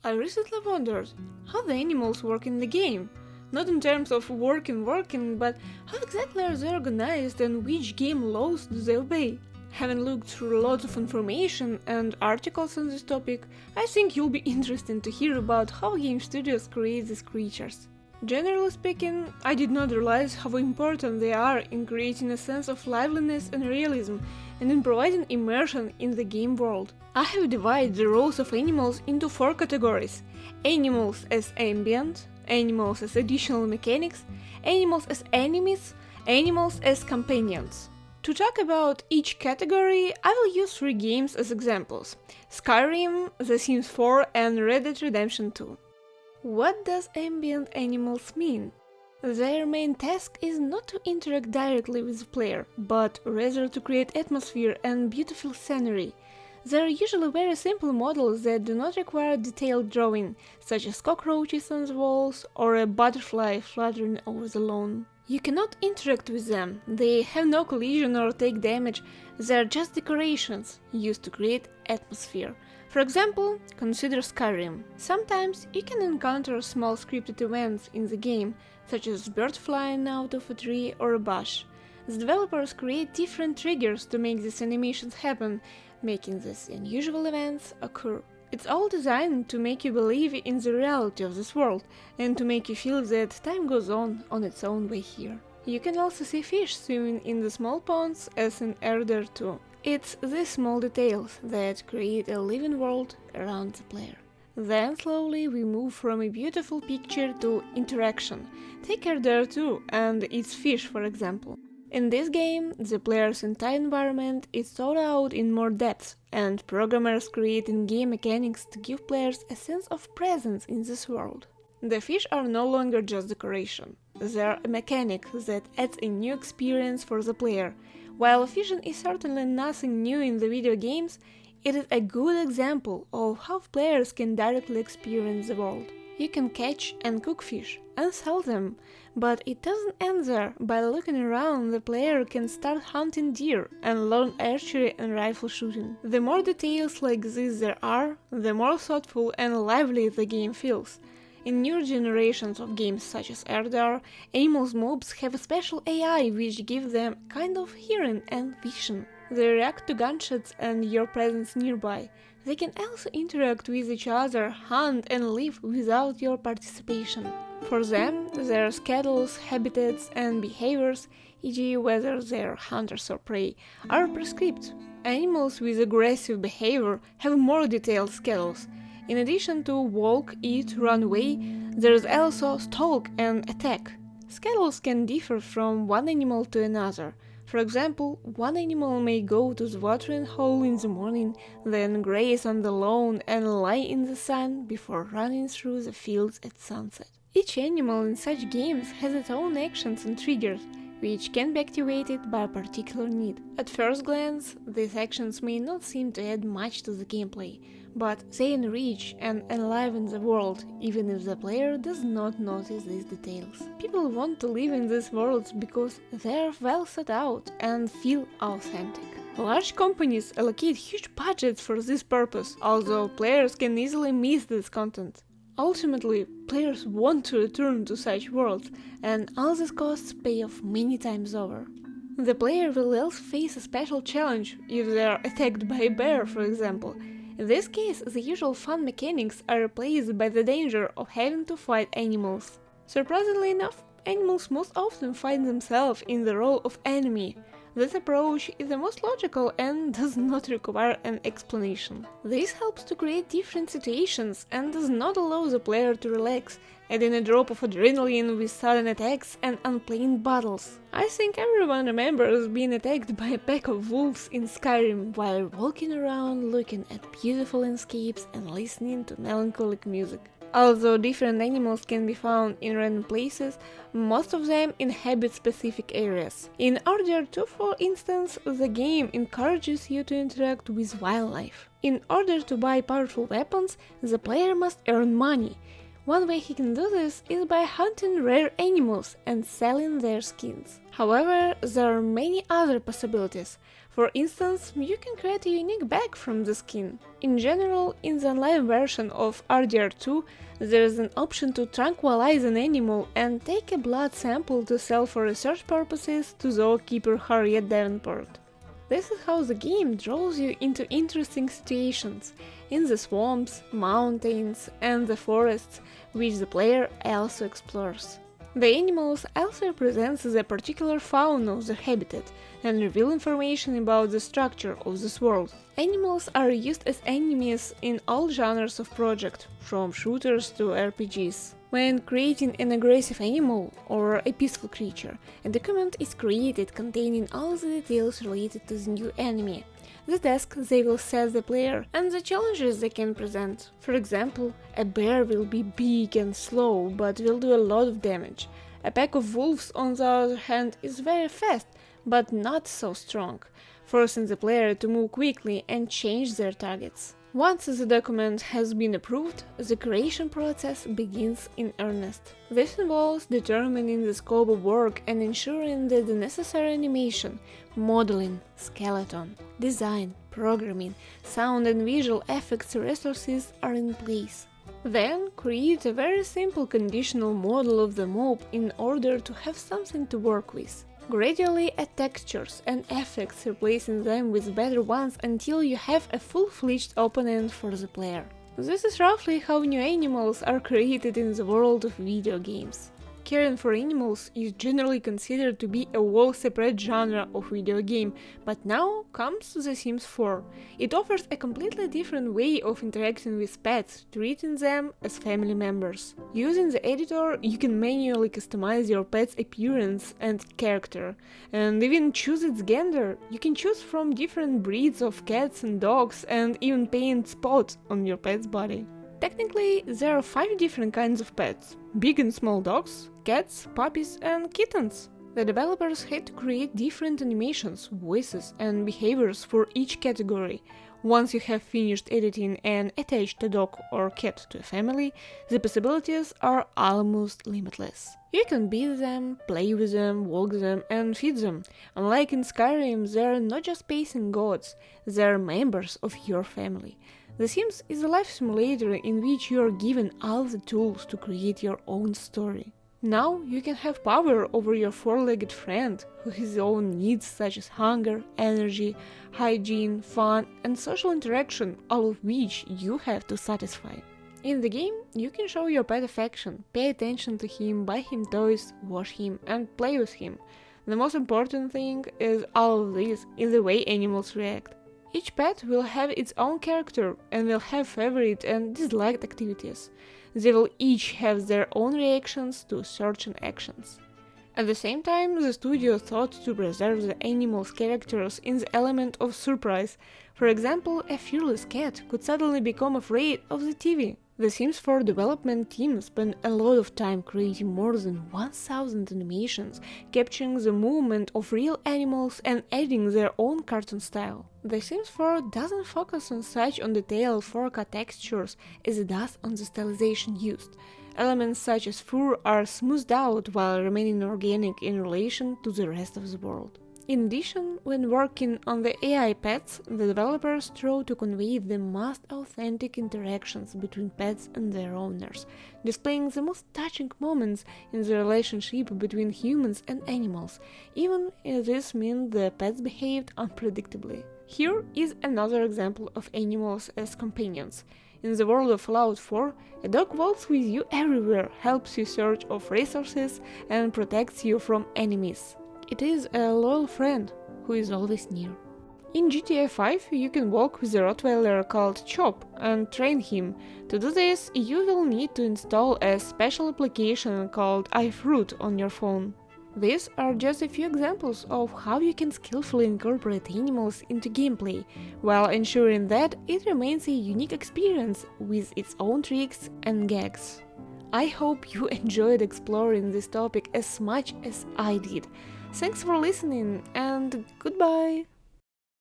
I recently wondered how the animals work in the game. Not in terms of working, but how exactly are they organized and which game laws do they obey? Having looked through lots of information and articles on this topic, I think you'll be interested to hear about how game studios create these creatures. Generally speaking, I did not realize how important they are in creating a sense of liveliness and realism, and in providing immersion in the game world. I have divided the roles of animals into 4 categories: animals as ambient, animals as additional mechanics, animals as enemies, animals as companions. To talk about each category, I will use 3 games as examples: Skyrim, The Sims 4 and Red Dead Redemption 2. What does ambient animals mean? Their main task is not to interact directly with the player, but rather to create atmosphere and beautiful scenery. They are usually very simple models that do not require detailed drawing, such as cockroaches on the walls or a butterfly fluttering over the lawn. You cannot interact with them, they have no collision or take damage, they are just decorations, used to create atmosphere. For example, consider Skyrim. Sometimes you can encounter small scripted events in the game, such as bird flying out of a tree or a bush. The developers create different triggers to make these animations happen, making these unusual events occur. It's all designed to make you believe in the reality of this world, and to make you feel that time goes on its own way here. You can also see fish swimming in the small ponds as in Elder 2. It's these small details that create a living world around the player. Then slowly we move from a beautiful picture to interaction. Take Elder 2 and its fish, for example. In this game, the player's entire environment is thought out in more depth, and programmers create in-game mechanics to give players a sense of presence in this world. The fish are no longer just decoration. They are a mechanic that adds a new experience for the player. While fishing is certainly nothing new in the video games, it is a good example of how players can directly experience the world. You can catch and cook fish and sell them, but it doesn't end there. By looking around, the player can start hunting deer and learn archery and rifle shooting. The more details like this there are, the more thoughtful and lively the game feels. In newer generations of games such as Elder, animals mobs have a special AI which gives them kind of hearing and vision. They react to gunshots and your presence nearby. They can also interact with each other, hunt and live without your participation. For them, their schedules, habitats and behaviors, e.g. whether they're hunters or prey, are prescribed. Animals with aggressive behavior have more detailed schedules. In addition to walk, eat, run away, there is also stalk and attack. Schedules can differ from one animal to another. For example, one animal may go to the watering hole in the morning, then graze on the lawn and lie in the sun before running through the fields at sunset. Each animal in such games has its own actions and triggers, which can be activated by a particular need. At first glance, these actions may not seem to add much to the gameplay, but they enrich and enliven the world, even if the player does not notice these details. People want to live in these worlds because they are well set out and feel authentic. Large companies allocate huge budgets for this purpose, although players can easily miss this content. Ultimately, players want to return to such worlds, and all these costs pay off many times over. The player will also face a special challenge if they are attacked by a bear, for example. In this case, the usual fun mechanics are replaced by the danger of having to fight animals. Surprisingly enough, animals most often find themselves in the role of enemy. This approach is the most logical and does not require an explanation. This helps to create different situations and does not allow the player to relax, adding a drop of adrenaline with sudden attacks and unplanned battles. I think everyone remembers being attacked by a pack of wolves in Skyrim while walking around looking at beautiful landscapes and listening to melancholic music. Although different animals can be found in random places, most of them inhabit specific areas. In Order 2, for instance, the game encourages you to interact with wildlife. In order to buy powerful weapons, the player must earn money. One way he can do this is by hunting rare animals and selling their skins. However, there are many other possibilities. For instance, you can create a unique bag from the skin. In general, in the online version of RDR2, there is an option to tranquilize an animal and take a blood sample to sell for research purposes to zookeeper Harriet Davenport. This is how the game draws you into interesting situations in the swamps, mountains, and the forests, which the player also explores. The animals also represent the particular fauna of the habitat and reveal information about the structure of this world. Animals are used as enemies in all genres of project, from shooters to RPGs. When creating an aggressive animal or a peaceful creature, a document is created containing all the details related to the new enemy, the tasks they will set the player, and the challenges they can present. For example, a bear will be big and slow, but will do a lot of damage. A pack of wolves, on the other hand, is very fast, but not so strong, forcing the player to move quickly and change their targets. Once the document has been approved, the creation process begins in earnest. This involves determining the scope of work and ensuring that the necessary animation, modeling, skeleton, design, programming, sound and visual effects resources are in place. Then create a very simple conditional model of the mob in order to have something to work with. Gradually add textures and effects, replacing them with better ones until you have a full-fledged opponent for the player. This is roughly how new animals are created in the world of video games. Caring for animals is generally considered to be a whole separate genre of video game, but now comes The Sims 4. It offers a completely different way of interacting with pets, treating them as family members. Using the editor, you can manually customize your pet's appearance and character, and even choose its gender. You can choose from different breeds of cats and dogs, and even paint spots on your pet's body. Technically, there are 5 different kinds of pets: big and small dogs, cats, puppies, and kittens. The developers had to create different animations, voices, and behaviors for each category. Once you have finished editing and attached a dog or cat to a family, the possibilities are almost limitless. You can beat them, play with them, walk them, and feed them. Unlike in Skyrim, they are not just pacing gods, they are members of your family. The Sims is a life simulator in which you are given all the tools to create your own story. Now you can have power over your four-legged friend, who has his own needs such as hunger, energy, hygiene, fun, and social interaction, all of which you have to satisfy. In the game, you can show your pet affection, pay attention to him, buy him toys, wash him, and play with him. The most important thing is all of this in the way animals react. Each pet will have its own character and will have favorite and disliked activities. They will each have their own reactions to certain actions. At the same time, the studio thought to preserve the animals' characters in the element of surprise. For example, a fearless cat could suddenly become afraid of the TV. The Sims 4 development team spent a lot of time creating more than 1000 animations, capturing the movement of real animals and adding their own cartoon style. The Sims 4 doesn't focus on such detailed 4K textures as it does on the stylization used. Elements such as fur are smoothed out while remaining organic in relation to the rest of the world. In addition, when working on the AI pets, the developers tried to convey the most authentic interactions between pets and their owners, displaying the most touching moments in the relationship between humans and animals, even if this meant the pets behaved unpredictably. Here is another example of animals as companions. In the world of Fallout 4, a dog walks with you everywhere, helps you search of resources, and protects you from enemies. It is a loyal friend who is always near. In GTA 5 you can walk with a Rottweiler called Chop and train him. To do this, you will need to install a special application called iFruit on your phone. These are just a few examples of how you can skillfully incorporate animals into gameplay, while ensuring that it remains a unique experience with its own tricks and gags. I hope you enjoyed exploring this topic as much as I did. Thanks for listening, and goodbye!